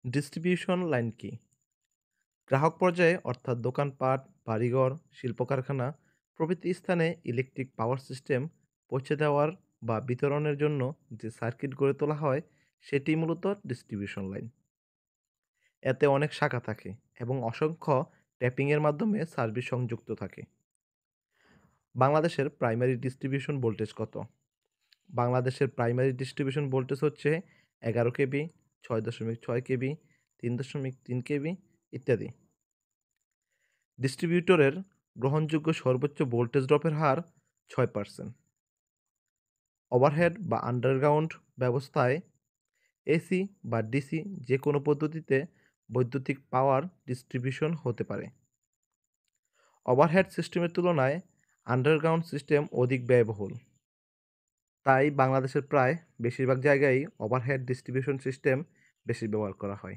Distribution line কি? গ্রাহক পর্যায়ে অর্থাৎ দোকানপাট, বাড়িঘর, শিল্প কারখানা প্রভৃতি স্থানে ইলেকট্রিক পাওয়ার সিস্টেম পৌঁছে দেওয়ার বা বিতরণের জন্য যে সার্কিট গড়ে তোলা হয় সেটি মূলত ডিস্ট্রিবিউশন লাইন। এতে অনেক শাখা থাকে এবং অসংখ্য ট্যাপিংয়ের মাধ্যমে সার্ভিস সংযুক্ত থাকে। বাংলাদেশের প্রাইমারি ডিস্ট্রিবিউশন ভোল্টেজ কত? বাংলাদেশের প্রাইমারি ডিস্ট্রিবিউশন ভোল্টেজ হচ্ছে 11 কেবি, 6.6 কেবি, 3.3 কেবি ইত্যাদি। ডিস্ট্রিবিউটরের গ্রহণযোগ্য সর্বোচ্চ ভোল্টেজ ড্রপের হার 6%। ওভারহেড বা আন্ডারগ্রাউন্ড ব্যবস্থায় এসি বা ডিসি যে কোনো পদ্ধতিতে বৈদ্যুতিক পাওয়ার ডিস্ট্রিবিউশন হতে পারে। ওভারহেড সিস্টেমের তুলনায় আন্ডারগ্রাউন্ড সিস্টেম অধিক ব্যয়বহুল। তাই বাংলাদেশের প্রায় বেশিরভাগ জায়গায়ই ওভারহেড ডিস্ট্রিবিউশন সিস্টেম বেশি ব্যবহার করা হয়।